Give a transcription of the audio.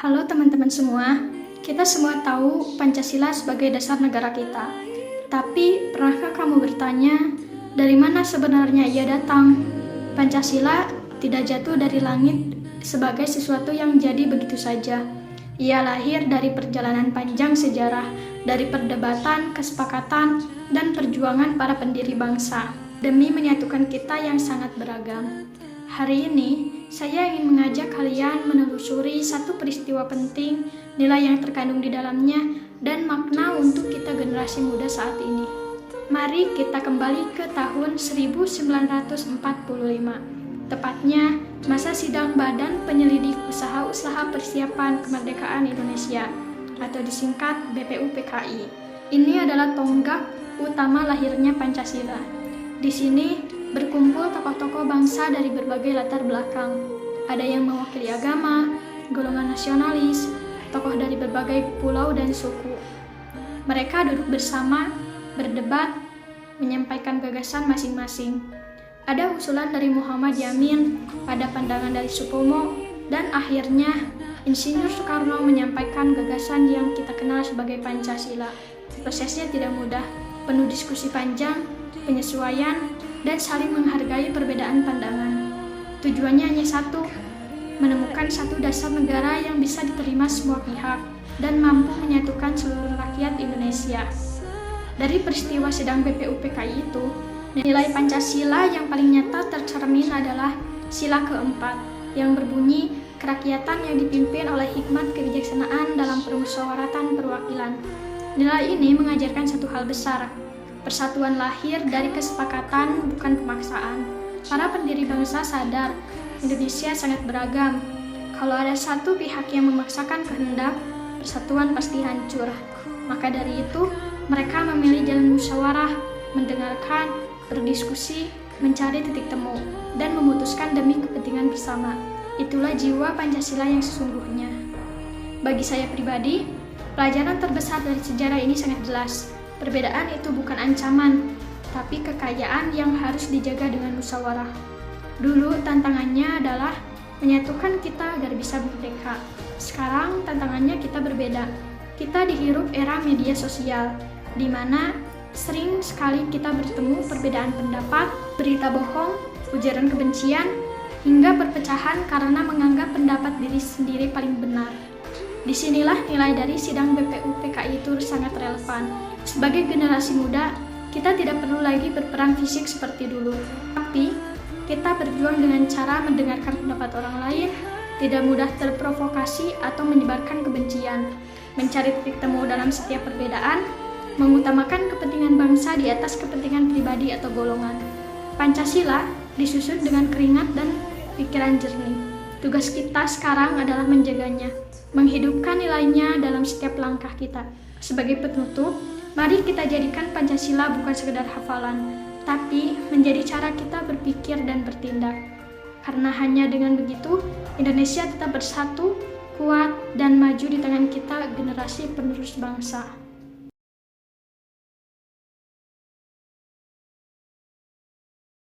Halo teman-teman semua, kita semua tahu Pancasila sebagai dasar negara kita. Tapi, pernahkah kamu bertanya, dari mana sebenarnya ia datang? Pancasila tidak jatuh dari langit sebagai sesuatu yang jadi begitu saja. Ia lahir dari perjalanan panjang sejarah, dari perdebatan, kesepakatan, dan perjuangan para pendiri bangsa, demi menyatukan kita yang sangat beragam. Hari ini, saya ingin mengajak kalian menelusuri satu peristiwa penting, nilai yang terkandung di dalamnya, dan makna untuk kita generasi muda saat ini. Mari kita kembali ke tahun 1945, tepatnya masa sidang Badan Penyelidik Usaha-Usaha Persiapan Kemerdekaan Indonesia, atau disingkat BPUPKI. Ini adalah tonggak utama lahirnya Pancasila. Di sini berkumpul tokoh-tokoh bangsa dari berbagai latar belakang. Ada yang mewakili agama, golongan nasionalis, tokoh dari berbagai pulau dan suku. Mereka duduk bersama, berdebat, menyampaikan gagasan masing-masing. Ada usulan dari Muhammad Yamin, ada pandangan dari Supomo, dan akhirnya Insinyur Soekarno menyampaikan gagasan yang kita kenal sebagai Pancasila. Prosesnya tidak mudah, penuh diskusi panjang, penyesuaian, dan saling menghargai perbedaan pandangan. Tujuannya hanya satu, menemukan satu dasar negara yang bisa diterima semua pihak dan mampu menyatukan seluruh rakyat Indonesia. Dari peristiwa sidang BPUPKI itu, nilai Pancasila yang paling nyata tercermin adalah sila keempat, yang berbunyi kerakyatan yang dipimpin oleh hikmat kebijaksanaan dalam permusyawaratan perwakilan. Nilai ini mengajarkan satu hal besar, persatuan lahir dari kesepakatan, bukan pemaksaan. Para pendiri bangsa sadar Indonesia sangat beragam. Kalau ada satu pihak yang memaksakan kehendak, persatuan pasti hancur. Maka dari itu, mereka memilih jalan musyawarah, mendengarkan, berdiskusi, mencari titik temu, dan memutuskan demi kepentingan bersama. Itulah jiwa Pancasila yang sesungguhnya. Bagi saya pribadi, pelajaran terbesar dari sejarah ini sangat jelas. Perbedaan itu bukan ancaman, tapi kekayaan yang harus dijaga dengan musyawarah. Dulu tantangannya adalah menyatukan kita agar bisa merdeka. Sekarang tantangannya kita berbeda. Kita dihirup era media sosial, di mana sering sekali kita bertemu perbedaan pendapat, berita bohong, ujaran kebencian, hingga perpecahan karena menganggap pendapat diri sendiri paling benar. Disinilah nilai dari sidang BPUPKI itu sangat relevan. Sebagai generasi muda, kita tidak perlu lagi berperang fisik seperti dulu. Tapi, kita berjuang dengan cara mendengarkan pendapat orang lain, tidak mudah terprovokasi atau menyebarkan kebencian, mencari titik temu dalam setiap perbedaan, mengutamakan kepentingan bangsa di atas kepentingan pribadi atau golongan. Pancasila disusun dengan keringat dan pikiran jernih. Tugas kita sekarang adalah menjaganya, menghidupkan nilainya dalam setiap langkah kita. Sebagai penutup, mari kita jadikan Pancasila bukan sekedar hafalan, tapi menjadi cara kita berpikir dan bertindak. Karena hanya dengan begitu, Indonesia tetap bersatu, kuat, dan maju di tangan kita generasi penerus bangsa.